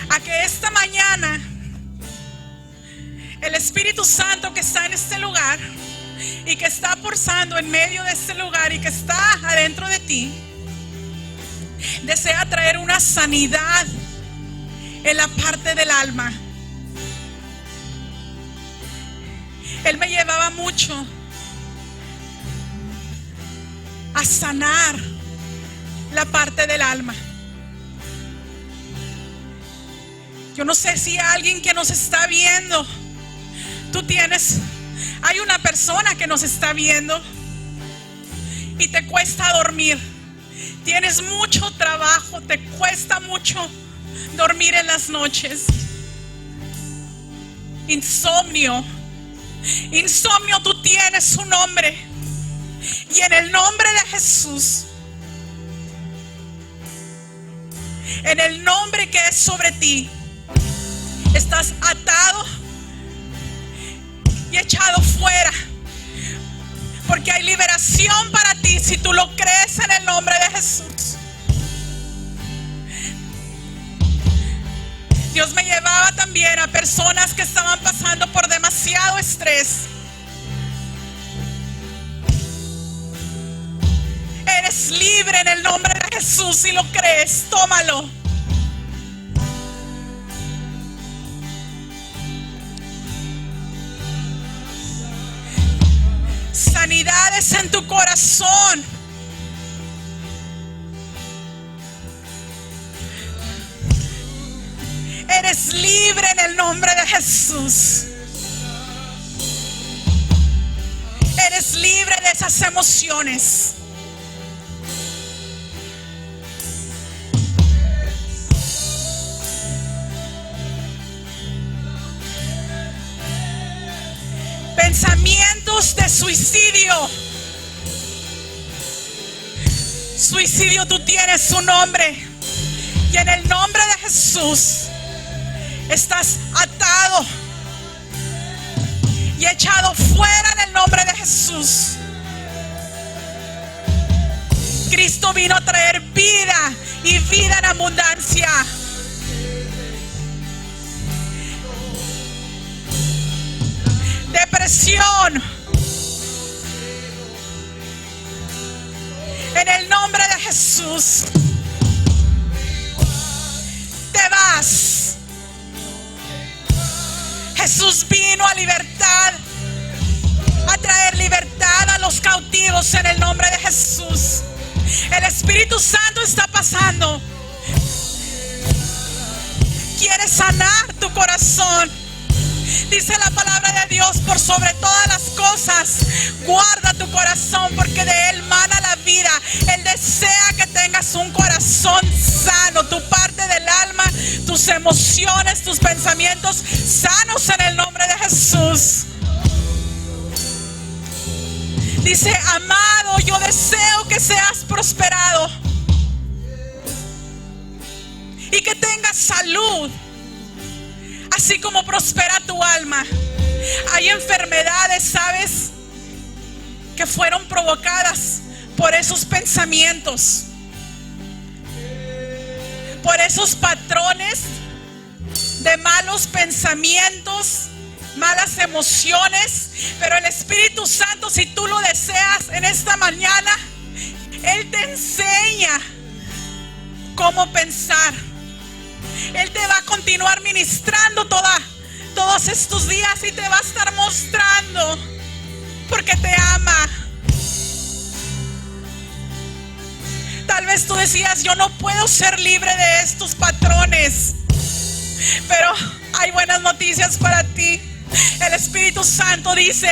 Speaker 1: a que esta mañana el Espíritu Santo que está en este lugar y que está posando en medio de este lugar y que está adentro de ti, desea traer una sanidad en la parte del alma. Él me llevaba mucho a sanar la parte del alma. Yo no sé si alguien que nos está viendo, hay una persona que nos está viendo y te cuesta dormir. Tienes mucho trabajo, te cuesta mucho dormir en las noches. Insomnio, tú tienes un nombre. Y en el nombre de Jesús, en el nombre que es sobre ti, estás atado y echado fuera. Porque hay liberación para ti si tú lo crees en el nombre de Jesús. Dios me llevaba también a personas que estaban pasando por demasiado estrés. Eres libre en el nombre de Jesús. Si lo crees, tómalo. Sanidades en tu corazón. Eres libre en el nombre de Jesús. Eres libre de esas emociones. Pensamientos de suicidio. Suicidio, tú tienes un nombre. Y en el nombre de Jesús estás atado y echado fuera en el nombre de Jesús. Cristo vino a traer vida y vida en abundancia. Depresión, en el nombre de Jesús, te vas. Jesús vino a libertad, a traer libertad a los cautivos en el nombre de Jesús. El Espíritu Santo está pasando. Quiere sanar tu corazón. Dice la palabra de Dios: por sobre todas las cosas, guarda tu corazón, porque de él mana la vida. Él desea que tengas un corazón sano, tu parte del alma, tus emociones, tus pensamientos sanos en el nombre de Jesús. Dice: amado, yo deseo que seas prosperado y que tengas salud, así como prospera tu alma. Hay enfermedades, ¿sabes?, que fueron provocadas por esos pensamientos, por esos patrones de malos pensamientos, malas emociones. Pero el Espíritu Santo, si tú lo deseas en esta mañana, Él te enseña cómo pensar. Él te va a continuar ministrando todos estos días y te va a estar mostrando, porque te ama. Tal vez tú decías: yo no puedo ser libre de estos patrones, pero hay buenas noticias para ti. El Espíritu Santo dice: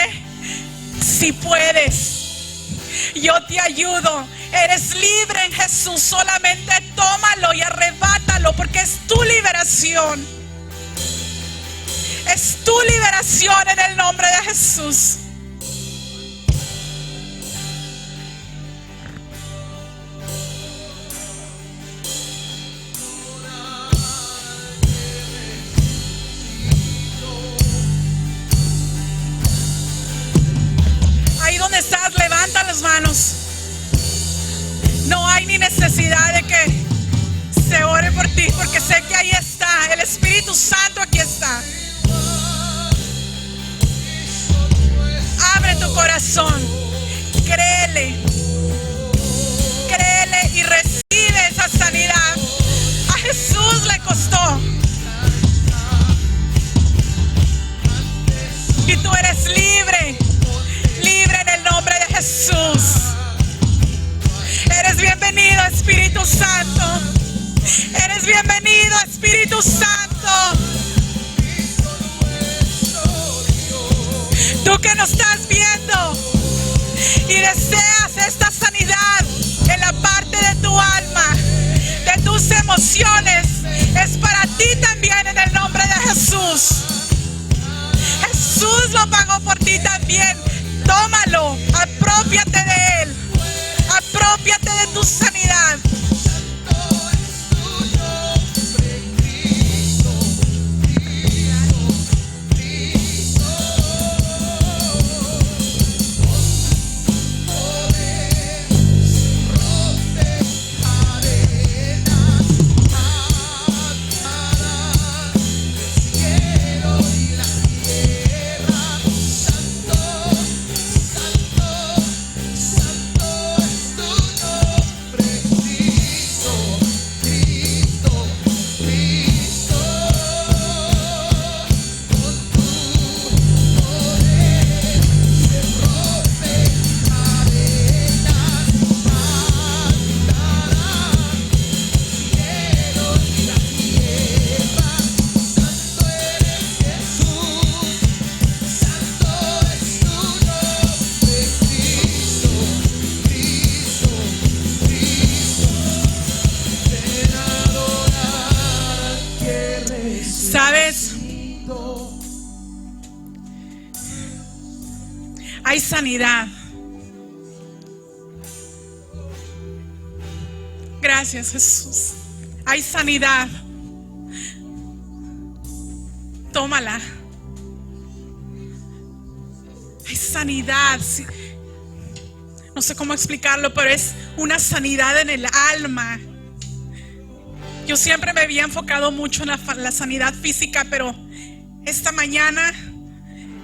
Speaker 1: si puedes, yo te ayudo. Eres libre en Jesús. Solamente tómalo y arrebátalo, porque es tu liberación. liberación en el nombre de Jesús. Ahí donde estás, levanta las manos. No hay ni necesidad de que se ore por ti, porque sé que ahí está. El Espíritu Santo aquí está. Abre tu corazón. Créele. Créele y recibe esa sanidad. A Jesús le costó. Y tú eres libre. Libre en el nombre de Jesús. Eres bienvenido, Espíritu Santo. Eres bienvenido, Espíritu Santo. Tú que nos estás viendo y deseas esta sanidad en la parte de tu alma, de tus emociones, es para ti también en el nombre de Jesús. Jesús lo pagó por ti también. Tómalo, apropiate de Él, apropiate de tu sanidad. ¿Sabes? Hay sanidad. Gracias, Jesús. Hay sanidad. Tómala. Hay sanidad. No sé cómo explicarlo, pero es una sanidad en el alma. Yo siempre me había enfocado mucho en la sanidad física, pero esta mañana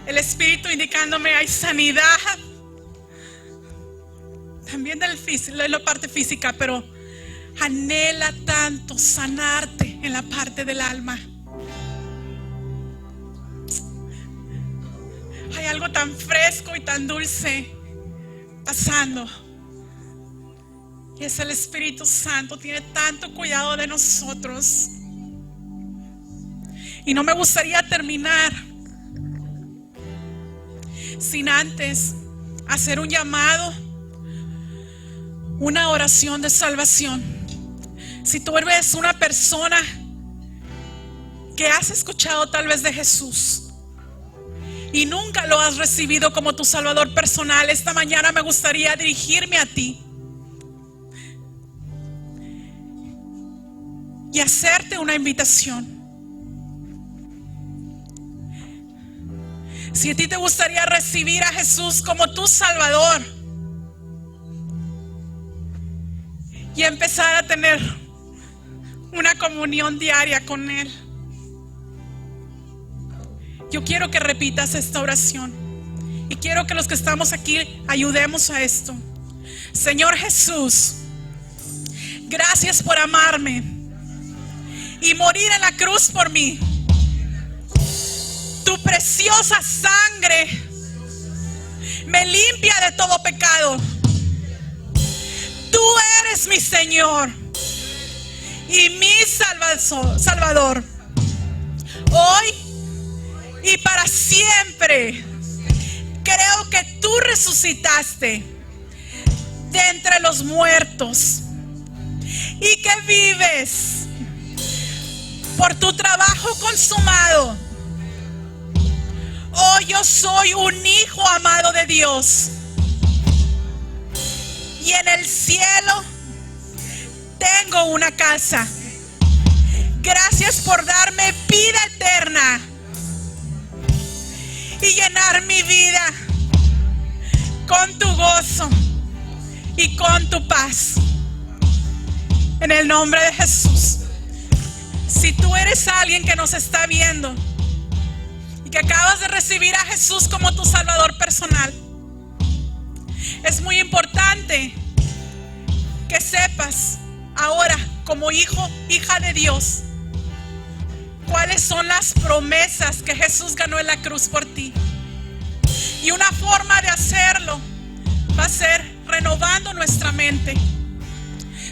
Speaker 1: el Espíritu indicándome hay sanidad también de la parte física, pero anhela tanto sanarte en la parte del alma. Hay algo tan fresco y tan dulce pasando. Y es el Espíritu Santo, tiene tanto cuidado de nosotros. Y no me gustaría terminar sin antes hacer un llamado, una oración de salvación. Si tú eres una persona que has escuchado tal vez de Jesús y nunca lo has recibido como tu Salvador personal, esta mañana me gustaría dirigirme a ti y hacerte una invitación. Si a ti te gustaría recibir a Jesús como tu Salvador y empezar a tener una comunión diaria con Él, yo quiero que repitas esta oración y quiero que los que estamos aquí ayudemos a esto. Señor Jesús, gracias por amarme y morir en la cruz por mí. Tu preciosa sangre me limpia de todo pecado. Tú eres mi Señor y mi Salvador. Hoy y para siempre creo que tú resucitaste de entre los muertos y que vives por tu trabajo consumado. yo soy un hijo amado de Dios. Y en el cielo tengo una casa. Gracias por darme vida eterna y llenar mi vida con tu gozo y con tu paz. En el nombre de Jesús. Si tú eres alguien que nos está viendo y que acabas de recibir a Jesús como tu Salvador personal, es muy importante que sepas ahora, como hijo, hija de Dios, cuáles son las promesas que Jesús ganó en la cruz por ti. Y una forma de hacerlo va a ser renovando nuestra mente.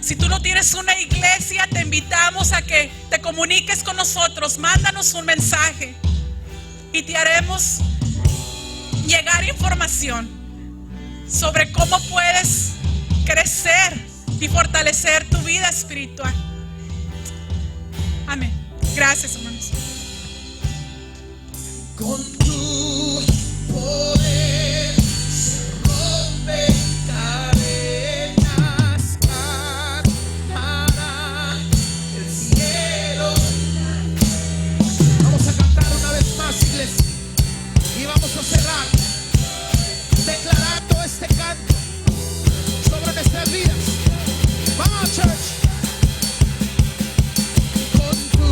Speaker 1: Si tú no tienes una iglesia, te invitamos a que te comuniques con nosotros. Mándanos un mensaje y te haremos llegar información sobre cómo puedes crecer y fortalecer tu vida espiritual. Amén. Gracias, hermanos.
Speaker 2: Con tu poder se rompen cadenas, cantará el cielo. Vamos a cantar una vez más, iglesia, y vamos a cerrar declarando este canto sobre nuestras vidas. Vamos, church. Con tu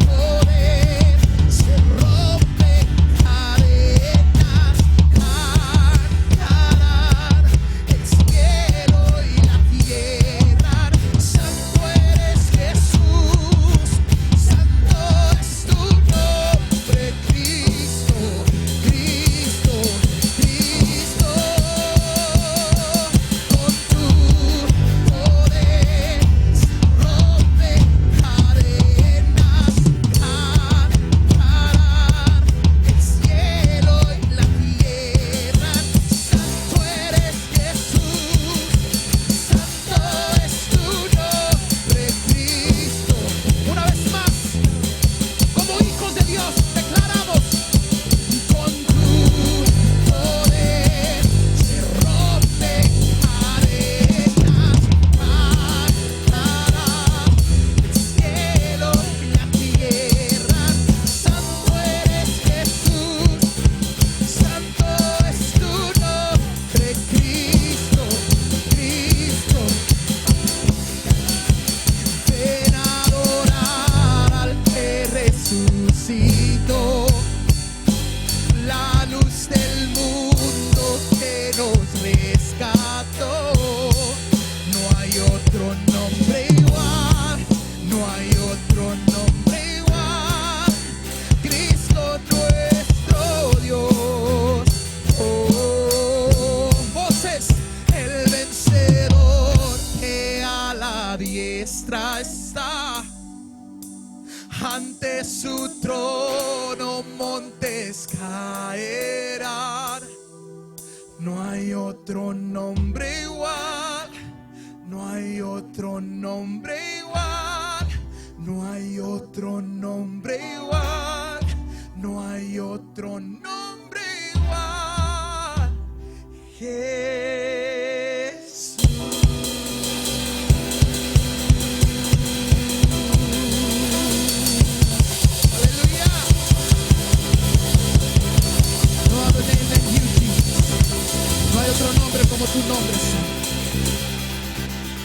Speaker 2: poder se rompen cadenas, cantarán el cielo y la tierra. Santo eres Jesús, santo es tu nombre, Cristo, Cristo, Cristo. Con tu poder se rompen cadenas, cantarán el cielo y la tierra. Santo eres Jesús, santo es tu nombre, Cristo. Una vez más, como hijos de Dios, declaramos: con tu poder se rompen cadenas, cantarán el cielo y la tierra. Santo eres Jesús, santo es tu nombre, Cristo, Cristo. Ven a adorar al que resucitó, la luz del mundo que nos rescató. No hay otro nombre igual, no hay otro nombre igual. Cristo nuestro Dios. Oh, voces, el vencedor que a la diestra está. Ante su trono montes caerán. No hay otro nombre igual, no hay otro nombre igual, no hay otro nombre igual, no hay otro nombre igual. Jesús. Aleluya. No other name than you, Jesus. No hay otro nombre como tu nombre, Señor.